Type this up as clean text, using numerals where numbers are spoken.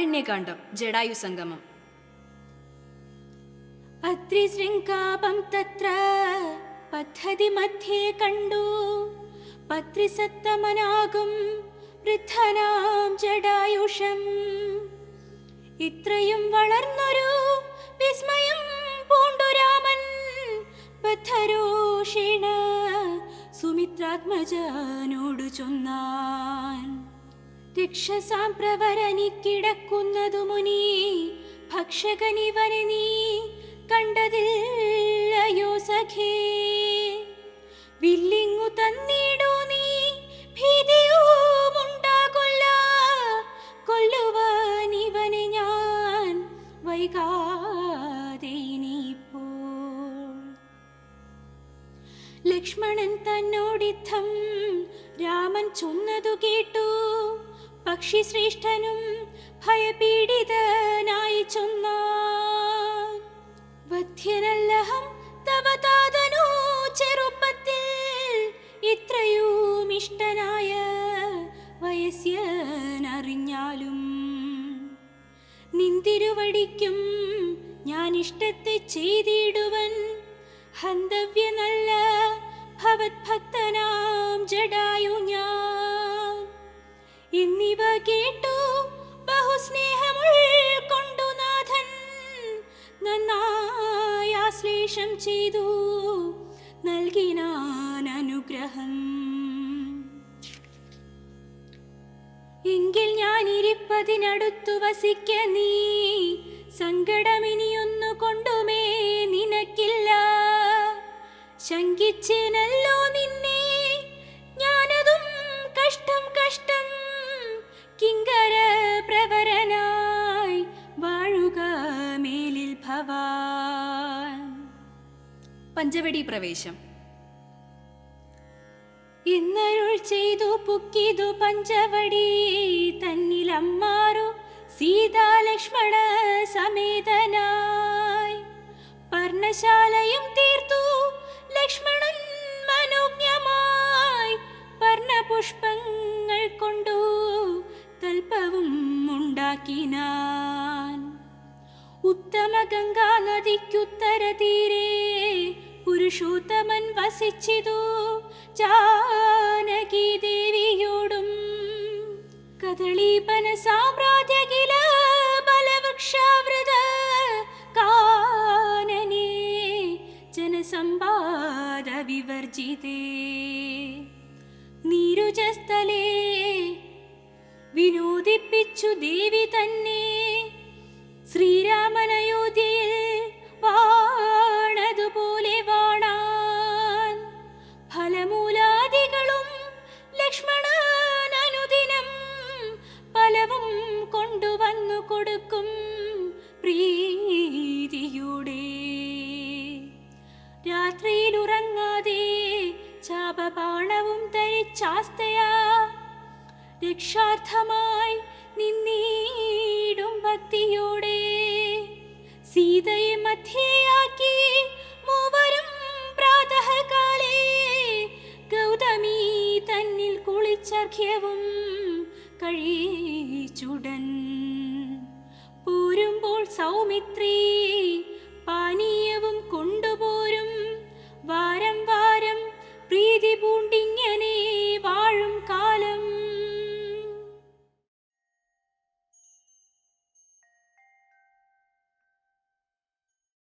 ആരണ്യകാണ്ഡം ജടായു സംഗമം. അത്രിശൃംഗാപം തത്ര പദ്ധതി മധ്യേ കണ്ടു പത്രിസത്തമനാകും വൃദ്ധനാം ജടായുഷം. ഇത്രയും വളർന്നൊരു വിസ്മയം പൂണ്ടു രാമൻ ബദ്ധരോഷേണ സുമിത്രാത്മജനോടു ചൊന്നാൻ. രക്ഷസാം പ്രവരനിക്കിടക്കുന്നതു മുനി ഭക്ഷകനിവനെ നീ കണ്ടതില്ലയോ സഖേ. വില്ലിങ്ങു തന്നിടൂ നീ ഭീതിയുമുണ്ടാകൊല്ല, കൊല്ലുവാനിവനെ ഞാൻ വൈകാതെ ഇനിയിപ്പോൾ. ലക്ഷ്മണൻ തന്നോടിത്തം രാമൻ ചൊന്നതു കേട്ടു. പക്ഷിശ്രേഷ്ഠനും ഭയപീഡിതനായി ചൊന്നാൻ. വധ്യനല്ലഹം തവ താതനു ചെറുപ്പത്തിൽ ഇത്രയും ഇഷ്ടനായ വയസ്യനറിഞ്ഞാലും നിന്തിരുവടിക്കും ഞാൻ ഇഷ്ടത്തെ ചെയ്തിടുവൻ. ഹന്തവ്യ നല്ല ഭവത്ഭക്തനാം ജടായു ഞാൻ. എന്നിവ കേട്ടു ബഹുസ്നേഹമുൾക്കൊണ്ടു നാഥൻ നന്നായി ആശ്ലേഷം ചെയ്തു നൽകിനാൻ അനുഗ്രഹം. എങ്കിൽ ഞാൻ ഇരിപ്പതിനടുത്തു വസിക്ക നീ, സങ്കടമിനിയൊന്നു കൊണ്ടുമേ നിനക്കില്ല. ശങ്കിച്ചേനല്ലോ നിന്നെ ഞാനതും കഷ്ടം കഷ്ടം. കിങ്കര പ്രവരനായി വാഴുക മേലിൽ ഭവാൻ. പഞ്ചവടി പ്രവേശം. ഇന്നരുൾ ചെയ്തു പുക്കിതു പഞ്ചവടി തന്നിലമ്മാറു സീതാലക്ഷ്മണ സമേതനായി. പർണശാലയും തീർത്തു ലക്ഷ്മണൻ മനോജ്ഞമായി. പർണപുഷ്പങ്ങൾ കൊണ്ടു തൽപ്പവും ഉണ്ടാക്കിനാൻ. ഉത്തമ ഗംഗാ നദിക്കുത്തര തീരെ പുരുഷോത്തമൻ വസിച്ചിതു ജാനകി ദേവിയോടും. കദളീപന സാമ്രാജ്യകില ബലവൃക്ഷാവൃത കാനനേ ജനസമ്പാദ വിവർജിതേ. നീരുജസ്ഥലേ വിനോദിപ്പിച്ചു ദേവി തന്നെ. ശ്രീരാമനയോധ്യയിൽ വാണതുപോലെ വാണാൻ. ഫലമൂലാദികളും ലക്ഷ്മണൻ അനുദിനം പലവും കൊണ്ടുവന്നു കൊടുക്കും പ്രീതിയുടെ. രാത്രിയിൽ ഉറങ്ങാതെ ചാപബാണവും ധരിച്ചാസ്തയാ രക്ഷാർത്ഥമായി നിന്നീടും ഭക്തിയോടെ. സീതയെ മധ്യയാക്കി മൂവരും പ്രാതഃകാലേ ഗൗതമി തന്നിൽ കുളിച്ചർഘ്യവും കഴിച്ചുടൻ. പോരുമ്പോൾ സൗമിത്രി പാനീയ